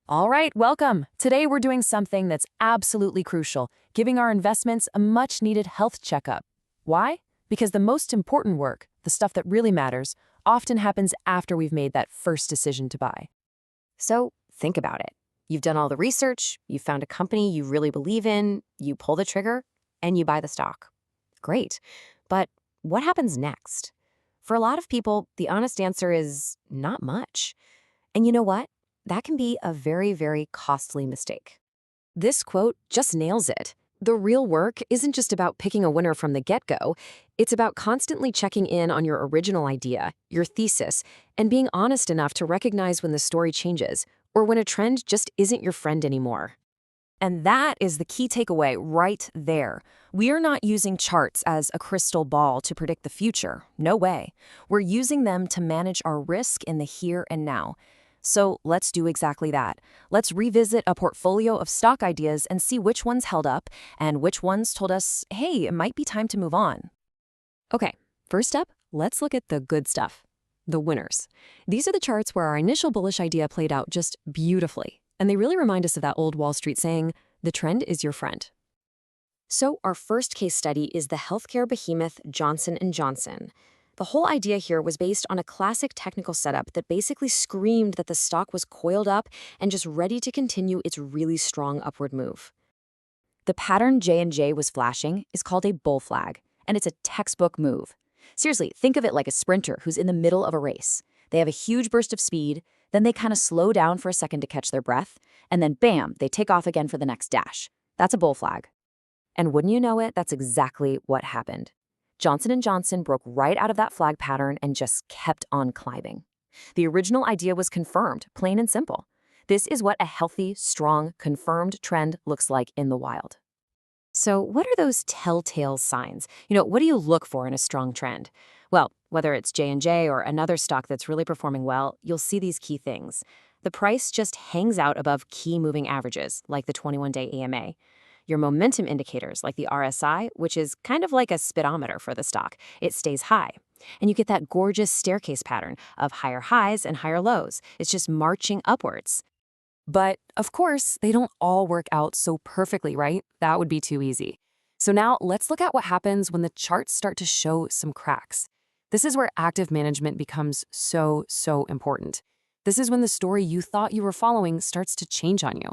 All right, welcome. Today we're doing something that's absolutely crucial, giving our investments a much-needed health checkup. Why? Because the most important work, the stuff that really matters, often happens after we've made that first decision to buy. So think about it. You've done all the research, you found a company you really believe in, you pull the trigger, and you buy the stock. Great. But what happens next? For a lot of people, the honest answer is not much. And you know what? That can be a very, very costly mistake. This quote just nails it. The real work isn't just about picking a winner from the get-go. It's about constantly checking in on your original idea, your thesis, and being honest enough to recognize when the story changes or when a trend just isn't your friend anymore. And that is the key takeaway right there. We are not using charts as a crystal ball to predict the future. No way. We're using them to manage our risk in the here and now. So let's do exactly that. Let's revisit a portfolio of stock ideas and see which ones held up and which ones told us, hey, it might be time to move on. Okay, first up, let's look at the good stuff, the winners. These are the charts where our initial bullish idea played out just beautifully, and they really remind us of that old Wall Street saying, the trend is your friend. So our first case study is the healthcare behemoth Johnson & Johnson. The whole idea here was based on a classic technical setup that basically screamed that the stock was coiled up and just ready to continue its really strong upward move. The pattern J&J was flashing is called a bull flag, and it's a textbook move. Seriously, think of it like a sprinter who's in the middle of a race. They have a huge burst of speed, then they kind of slow down for a second to catch their breath, and then bam, they take off again for the next dash. That's a bull flag. And wouldn't you know it, that's exactly what happened. Johnson & Johnson broke right out of that flag pattern and just kept on climbing. The original idea was confirmed, plain and simple. This is what a healthy, strong, confirmed trend looks like in the wild. So what are those telltale signs? What do you look for in a strong trend? Well, whether it's J&J or another stock that's really performing well, you'll see these key things. The price just hangs out above key moving averages, like the 21-day EMA. Your momentum indicators, like the RSI, which is kind of like a speedometer for the stock, it stays high. And you get that gorgeous staircase pattern of higher highs and higher lows. It's just marching upwards. But, of course, they don't all work out so perfectly, right? That would be too easy. So now let's look at what happens when the charts start to show some cracks. This is where active management becomes so important. This is when the story you thought you were following starts to change on you.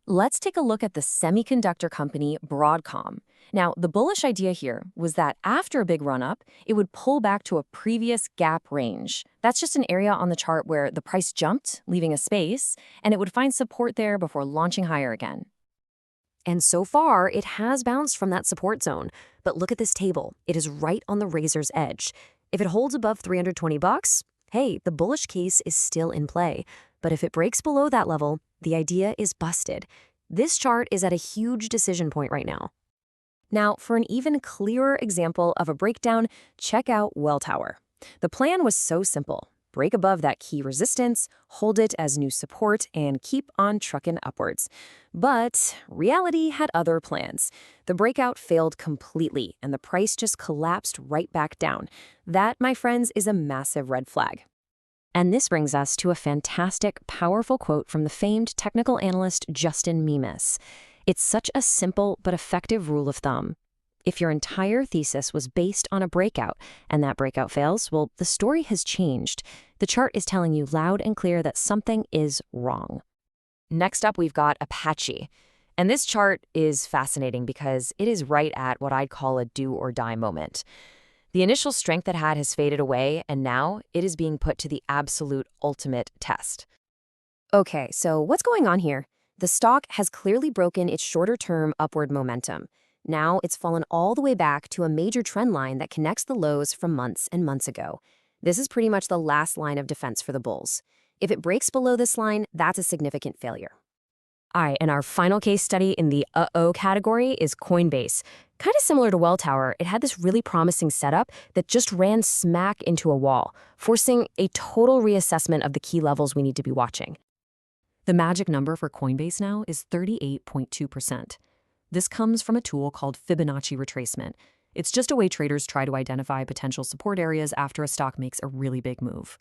Let's take a look at the semiconductor company Broadcom. Now, the bullish idea here was that after a big run-up, it would pull back to a previous gap range. That's just an area on the chart where the price jumped, leaving a space, and it would find support there before launching higher again. And so far, it has bounced from that support zone. But look at this table. It is right on the razor's edge. If it holds above $320, hey, the bullish case is still in play. But if it breaks below that level, the idea is busted. This chart is at a huge decision point right now. Now, for an even clearer example of a breakdown, check out Welltower. The plan was so simple. Break above that key resistance, hold it as new support, and keep on trucking upwards. But reality had other plans. The breakout failed completely, and the price just collapsed right back down. That, my friends, is a massive red flag. And this brings us to a fantastic, powerful quote from the famed technical analyst Justin Mimes. It's such a simple but effective rule of thumb. If your entire thesis was based on a breakout and that breakout fails, well, the story has changed. The chart is telling you loud and clear that something is wrong. Next up, we've got Apache. And this chart is fascinating because it is right at what I'd call a do or die moment. The initial strength it had has faded away, and now it is being put to the absolute ultimate test. Okay, so what's going on here? The stock has clearly broken its shorter-term upward momentum. Now it's fallen all the way back to a major trend line that connects the lows from months and months ago. This is pretty much the last line of defense for the bulls. If it breaks below this line, that's a significant failure. All right, and our final case study in the uh-oh category is Coinbase. Kind of similar to Welltower, it had this really promising setup that just ran smack into a wall, forcing a total reassessment of the key levels we need to be watching. The magic number for Coinbase now is 38.2%. This comes from a tool called Fibonacci retracement. It's just a way traders try to identify potential support areas after a stock makes a really big move.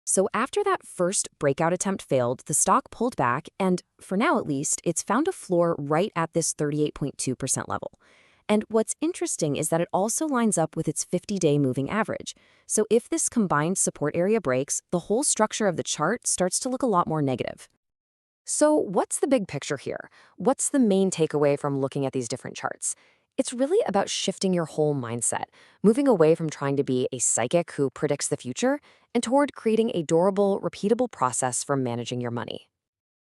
So after that first breakout attempt failed, the stock pulled back, and for now at least, it's found a floor right at this 38.2% level. And what's interesting is that it also lines up with its 50-day moving average. So if this combined support area breaks, the whole structure of the chart starts to look a lot more negative. So what's the big picture here? What's the main takeaway from looking at these different charts? It's really about shifting your whole mindset, moving away from trying to be a psychic who predicts the future and toward creating a durable, repeatable process for managing your money.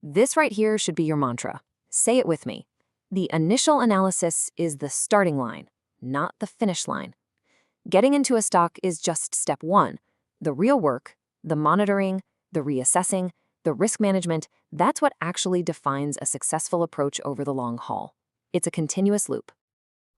This right here should be your mantra. Say it with me. The initial analysis is the starting line, not the finish line. Getting into a stock is just step one. The real work, the monitoring, the reassessing, the risk management, that's what actually defines a successful approach over the long haul. It's a continuous loop.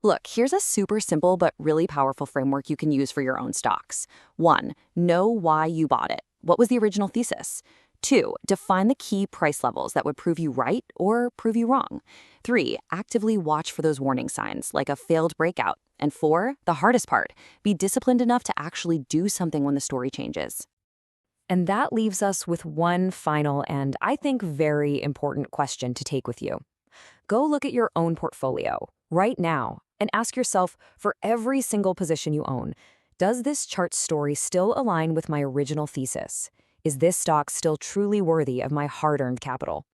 Look, here's a super simple but really powerful framework you can use for your own stocks. 1. Know why you bought it. What was the original thesis? 2. Define the key price levels that would prove you right or prove you wrong. 3. Actively watch for those warning signs, like a failed breakout. And 4. The hardest part, be disciplined enough to actually do something when the story changes. And that leaves us with one final and I think very important question to take with you. Go look at your own portfolio right now and ask yourself, for every single position you own, does this chart story still align with my original thesis? Is this stock still truly worthy of my hard-earned capital?